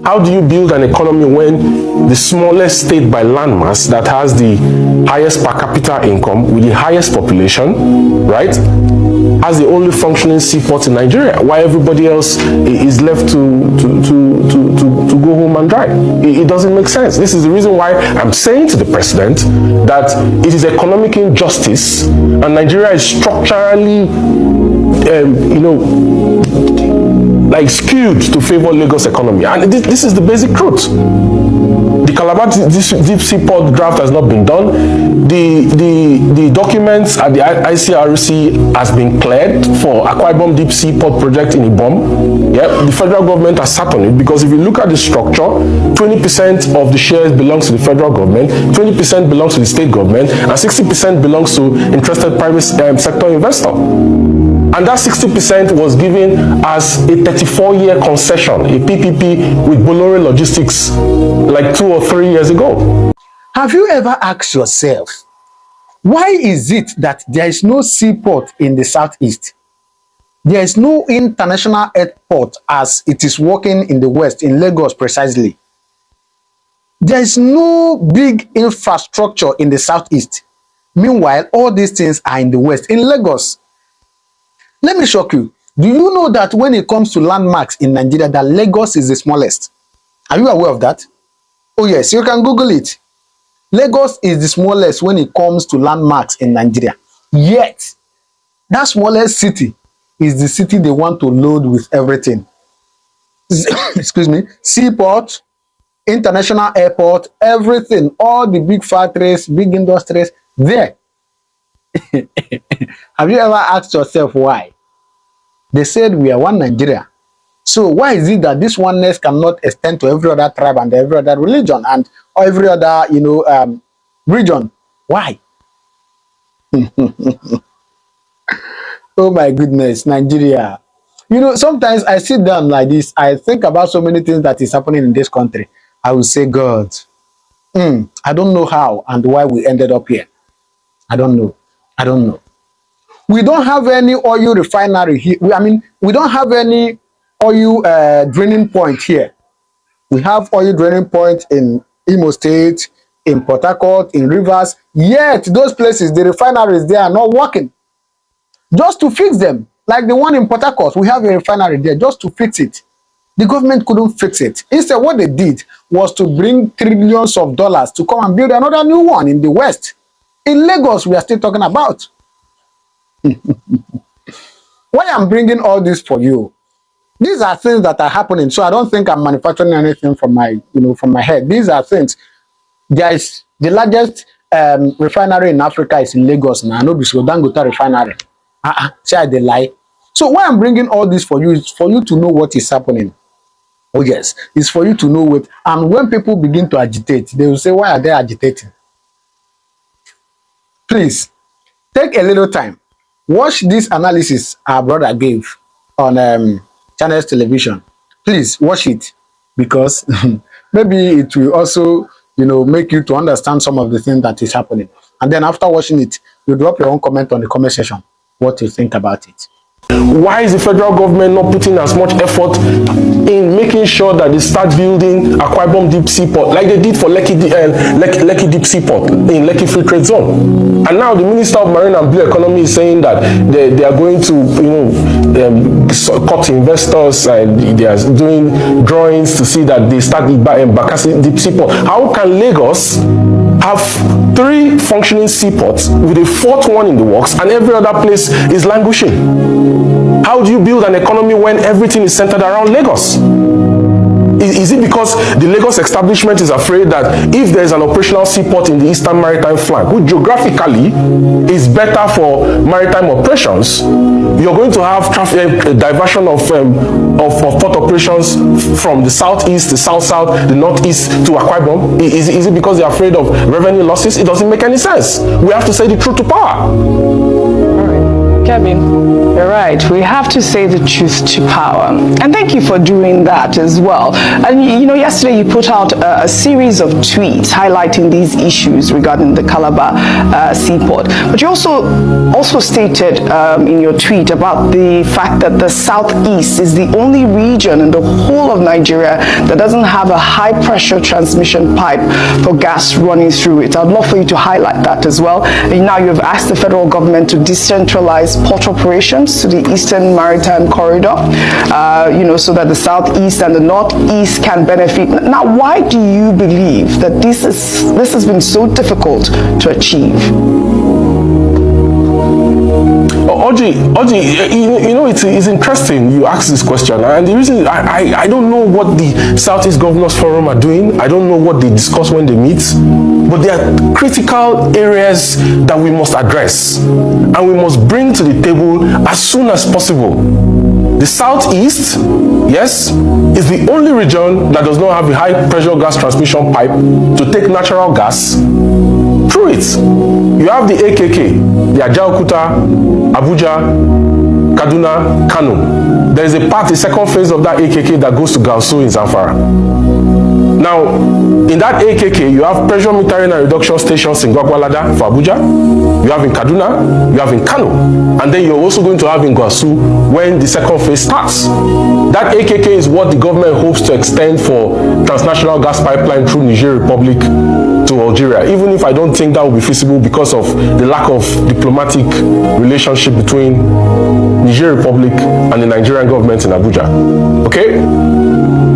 How do you build an economy when the smallest state by landmass that has the highest per capita income with the highest population, right, has the only functioning seaport in Nigeria, while everybody else is left to go home and dry? It doesn't make sense. This is the reason why I'm saying to the president that it is economic injustice, and Nigeria is structurally, like skewed to favor Lagos economy, and this is the basic truth. The Calabar deep seaport draft has not been done. The documents at the ICRC has been cleared for Akwa Ibom deep seaport project in Ibom. Yeah, the federal government has sat on it, because if you look at the structure, 20% of the shares belongs to the federal government, 20% belongs to the state government, and 60% belongs to interested private sector investor. And that 60% was given as a 34-year concession, a PPP with Bolloré Logistics, like 2 or 3 years ago. Have you ever asked yourself, why is it that there is no seaport in the southeast? There is no international airport as it is working in the west, in Lagos precisely. There is no big infrastructure in the southeast. Meanwhile, all these things are in the west, in Lagos. Let me shock you. Do you know that when it comes to landmarks in Nigeria, that Lagos is the smallest? Are you aware of that? Oh yes, you can Google it. Lagos is the smallest when it comes to landmarks in Nigeria. Yet, that smallest city is the city they want to load with everything. Excuse me. Seaport, international airport, everything, all the big factories, big industries, there. Have you ever asked yourself why? They said we are one Nigeria. So why is it that this oneness cannot extend to every other tribe and every other religion and every other, region? Why? Oh my goodness, Nigeria. Sometimes I sit down like this, I think about so many things that is happening in this country. I will say, God, I don't know how and why we ended up here. I don't know. We don't have any oil refinery here. We don't have any oil draining point here. We have oil draining point in Imo State, in Port Harcourt, in Rivers. Yet those places, the refineries, they are not working. Just to fix them, like the one in Port Harcourt, we have a refinery there just to fix it. The government couldn't fix it. Instead, what they did was to bring trillions of dollars to come and build another new one in the West. In Lagos, we are still talking about. Why I'm bringing all this for you? These are things that are happening. So I don't think I'm manufacturing anything from my head. These are things. There is the largest refinery in Africa is in Lagos now. No, because Dangote refinery. Say they lie. So why I'm bringing all this for you is for you to know what is happening. Oh yes, it's for you to know what. And when people begin to agitate, they will say, why are they agitating? Please take a little time. Watch this analysis our brother gave on Channels Television. Please watch it, because maybe it will also, make you to understand some of the things that is happening. And then after watching it, you drop your own comment on the comment section, what you think about it. Why is the federal government not putting as much effort in making sure that they start building Akwa Ibom deep seaport like they did for Lekki deep seaport in Lekki Free Trade Zone? And now the Minister of Marine and Blue Economy is saying that they are going to cut investors, and they are doing drawings to see that they start Bakassi deep seaport. How can Lagos have 3 functioning seaports with a 4th one in the works and every other place is languishing? How do you build an economy when everything is centered around Lagos? Is it because the Lagos establishment is afraid that if there is an operational seaport in the eastern maritime flank, which geographically is better for maritime operations, you're going to have diversion of port operations from the southeast, the south-south, the northeast to Akwa Ibom? Is it because they're afraid of revenue losses? It doesn't make any sense. We have to say the truth to power. All right. Kevin, you're right. We have to say the truth to power. And thank you for doing that as well. And you know, yesterday you put out a series of tweets highlighting these issues regarding the Calabar seaport. But you also stated in your tweet about the fact that the Southeast is the only region in the whole of Nigeria that doesn't have a high pressure transmission pipe for gas running through it. I'd love for you to highlight that as well. And now you've asked the federal government to decentralize port operations to the Eastern Maritime Corridor, you know, so that the Southeast and the Northeast can benefit. Now, why do you believe that this has been so difficult to achieve? Oji, you know, it's interesting you ask this question, and the reason I don't know what the Southeast Governors Forum are doing. I don't know what they discuss when they meet, but there are critical areas that we must address and we must bring to the table as soon as possible. The Southeast, yes, is the only region that does not have a high pressure gas transmission pipe to take natural gas through it. You have the AKK, the Ajaokuta, Abuja, Kaduna, Kano. There is a part, the second phase of that AKK that goes to Gausu in Zamfara. Now, in that AKK, you have pressure metering and reduction stations in Gwagwalada for Abuja, you have in Kaduna, you have in Kano, and then you're also going to have in Gausu when the second phase starts. That AKK is what the government hopes to extend for transnational gas pipeline through Niger Republic to Algeria, even if I don't think that will be feasible because of the lack of diplomatic relationship between Niger Republic and the Nigerian government in Abuja. Okay?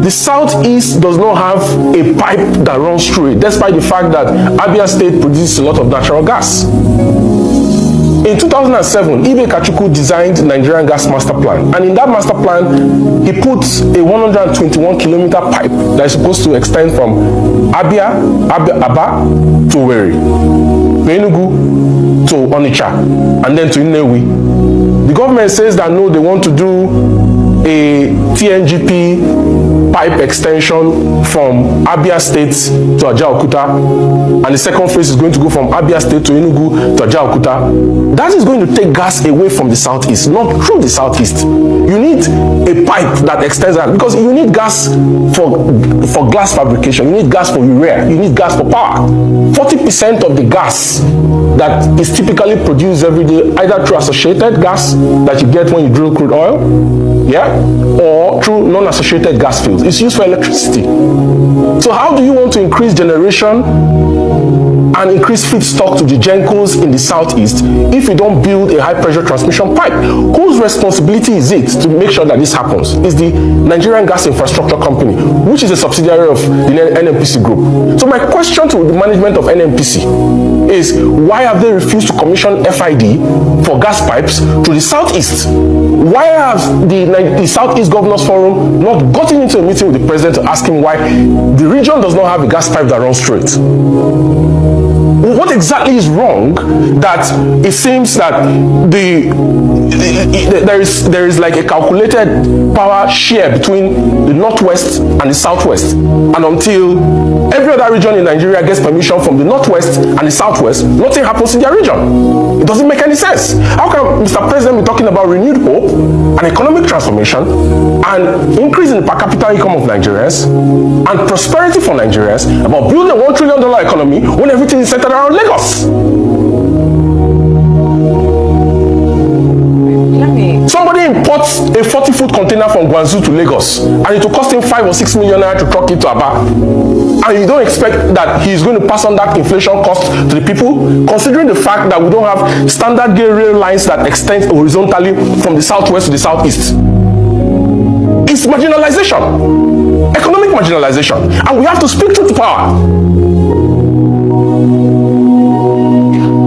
The Southeast does not have a pipe that runs through it, despite the fact that Abia State produces a lot of natural gas. In 2007, Ibe Kachuku designed Nigerian Gas Master Plan, and in that master plan, he put a 121-kilometer pipe that is supposed to extend from Aba to Owerri, to Enugu, to Onitsha, and then to Nnewi. The government says that no, they want to do a TNGP pipe extension from Abia State to Ajaokuta, and the second phase is going to go from Abia State to Enugu to Ajaokuta. That is going to take gas away from the Southeast, not through the Southeast. You need a pipe that extends that, because you need gas for glass fabrication, you need gas for urea, you need gas for power. 40% of the gas that is typically produced every day, either through associated gas that you get when you drill crude oil, yeah, or through non-associated gas fields, it's used for electricity. So how do you want to increase generation and increase feedstock to the gencos in the Southeast if you don't build a high pressure transmission pipe? Whose responsibility is it to make sure that this happens? It's the Nigerian Gas Infrastructure Company, which is a subsidiary of the NNPC group. So my question to the management of NNPC is, why have they refused to commission FID for gas pipes to the Southeast? Why have the Southeast Governors Forum not gotten into a meeting with the president to ask him why the region does not have a gas pipe that runs through it? What exactly is wrong that it seems that there is like a calculated power share between the Northwest and the Southwest, and until every other region in Nigeria gets permission from the Northwest and the Southwest, nothing happens in their region? It doesn't make any sense. How can Mr. President be talking about renewed hope and economic transformation and increase in the per capita income of Nigerians and prosperity for Nigerians about building a $1 trillion economy when everything is centered around Lagos? Somebody imports a 40-foot container from Guangzhou to Lagos, and it will cost him 5 or 6 million naira to truck it to Aba, and you don't expect that he's going to pass on that inflation cost to the people, considering the fact that we don't have standard gauge rail lines that extend horizontally from the Southwest to the Southeast. It's marginalization, economic marginalization, and we have to speak truth to power.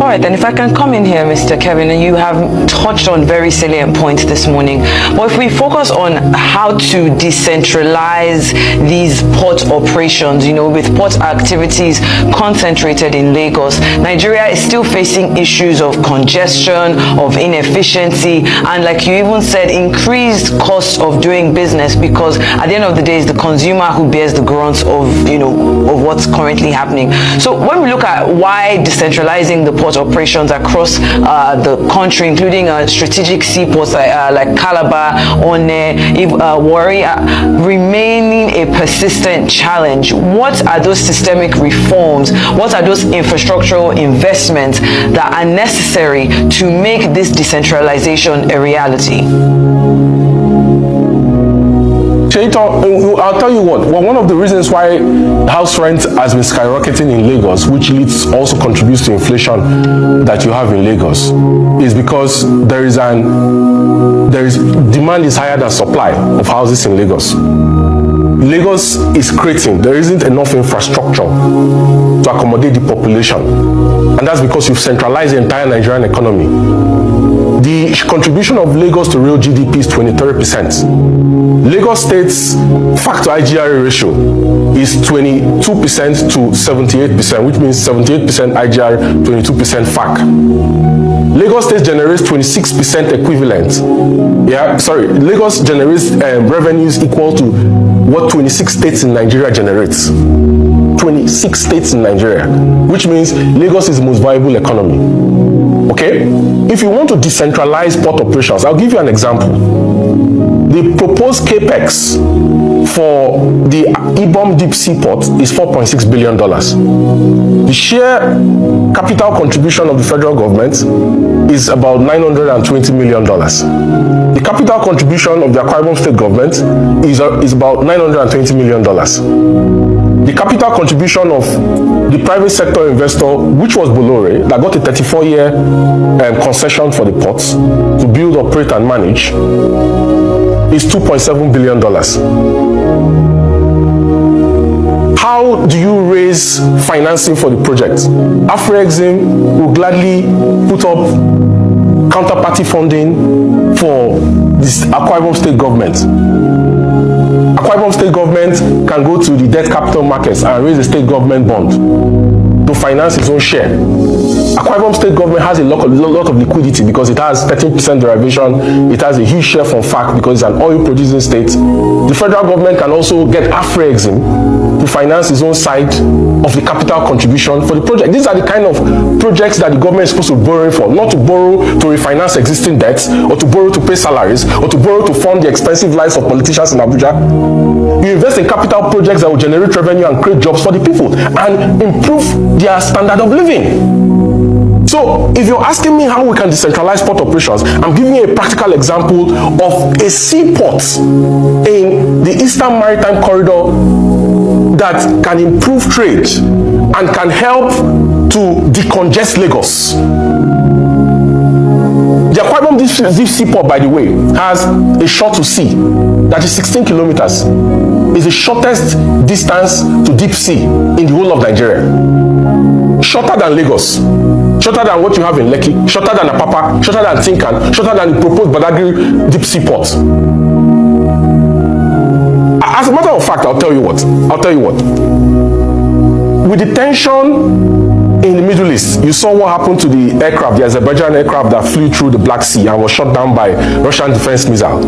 All right, then if I can come in here, Mr. Kevin, and you have touched on very salient points this morning. But if we focus on how to decentralize these port operations, you know, with port activities concentrated in Lagos, Nigeria is still facing issues of congestion, of inefficiency, and like you even said, increased costs of doing business, because at the end of the day, it's the consumer who bears the brunt of, you know, of what's currently happening. So when we look at why decentralizing the port operations across the country, including strategic seaports like Calabar, One, Warri, remaining a persistent challenge. What are those systemic reforms? What are those infrastructural investments that are necessary to make this decentralization a reality? I'll tell you what. Well, one of the reasons why house rent has been skyrocketing in Lagos, which also contributes to inflation that you have in Lagos, is because demand is higher than supply of houses in Lagos. Lagos is creating, there isn't enough infrastructure to accommodate the population, and that's because you've centralized the entire Nigerian economy. The contribution of Lagos to real GDP is 23%. Lagos State's FAC to IGR ratio is 22% to 78%, which means 78% IGR, 22% FAC. Lagos State generates 26% equivalent. Lagos generates revenues equal to what 26 states in Nigeria generates. 26 states in Nigeria, which means Lagos is the most viable economy. Okay? If you want to decentralize port operations, I'll give you an example. The proposed capex for the Ibom Deep Seaport is $4.6 billion. The share capital contribution of the federal government is about $920 million. The capital contribution of the Akwa Ibom State government is about $920 million. The capital contribution of the private sector investor, which was Bolore, that got a 34-year concession for the ports to build, operate, and manage, is $2.7 billion. How do you raise financing for the project? Afrexim will gladly put up counterparty funding for this Akwa Ibom State government. Akwa Ibom State government can go to the debt capital markets and raise a state government bond to finance its own share. Akwa Ibom State government has a lot of liquidity because it has 13% derivation. It has a huge share from FAC because it's an oil producing state. The federal government can also get Afrexim to finance its own side of the capital contribution for the project. These are the kind of projects that the government is supposed to borrow for, not to borrow to refinance existing debts, or to borrow to pay salaries, or to borrow to fund the expensive lives of politicians in Abuja. You invest in capital projects that will generate revenue and create jobs for the people and improve their standard of living. So, if you're asking me how we can decentralize port operations, I'm giving you a practical example of a seaport in the Eastern Maritime Corridor that can improve trade and can help to decongest Lagos. The Akwa Ibom Deep Seaport, by the way, has a shore to sea that is 16 kilometers. It's the shortest distance to deep sea in the whole of Nigeria. Shorter than Lagos, shorter than what you have in Lekki, shorter than Apapa, shorter than Tinkan, shorter than the proposed Badagry Deep Seaport. As a matter of fact, I'll tell you what. With the tension in the Middle East, you saw what happened to the aircraft, the Azerbaijan aircraft that flew through the Black Sea and was shot down by Russian defense missile.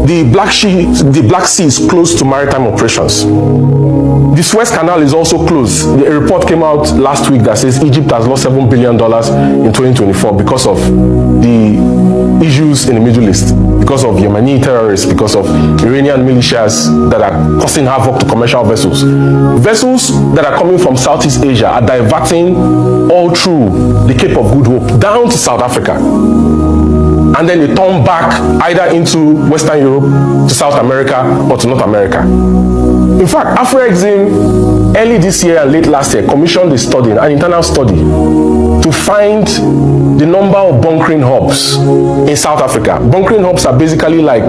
The Black Sea is close to maritime operations. The Suez Canal is also closed. A report came out last week that says Egypt has lost $7 billion in 2024 because of the issues in the Middle East, because of Yemeni terrorists, because of Iranian militias that are causing havoc to commercial vessels. Vessels that are coming from Southeast Asia are diverting all through the Cape of Good Hope down to South Africa. And then they turn back either into Western Europe, to South America, or to North America. In fact, Afrexim early this year and late last year commissioned a study, an internal study, to find the number of bunkering hubs in South Africa. Bunkering hubs are basically like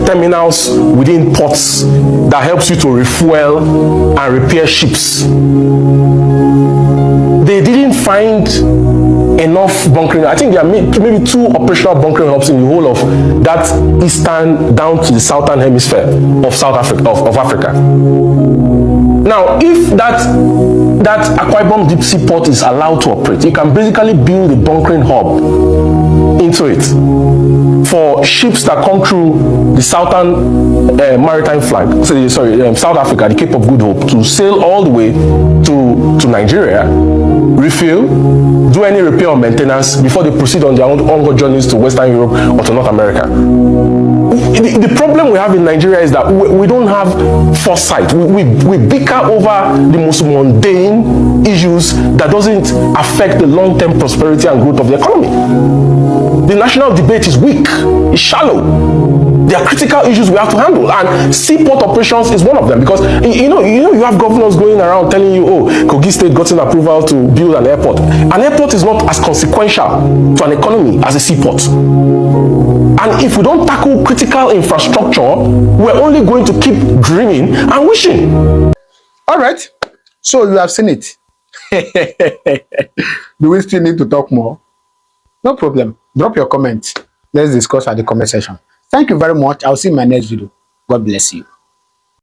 terminals within ports that helps you to refuel and repair ships. They didn't find enough bunkering. I think there are maybe 2 operational bunkering hubs in the whole of that eastern down to the southern hemisphere of Africa. Now, if that Akwa Ibom Deep Seaport is allowed to operate, you can basically build a bunkering hub into it for ships that come through the southern maritime flank, South Africa, the Cape of Good Hope, to sail all the way to Nigeria, refill, do any repair or maintenance before they proceed on their own onward journeys to Western Europe or to North America. The problem we have in Nigeria is that we don't have foresight. We bicker over the most mundane issues that doesn't affect the long-term prosperity and growth of the economy. The national debate is weak, it's shallow. There are critical issues we have to handle, and seaport operations is one of them, because you have governors going around telling you, oh, Kogi State got an approval to build an airport. An airport is not as consequential to an economy as a seaport. And if we don't tackle critical infrastructure, we're only going to keep dreaming and wishing. All right, so you have seen it. Do we still need to talk more? No problem. Drop your comments. Let's discuss at the comment section. Thank you very much. I'll see you in my next video. God bless you.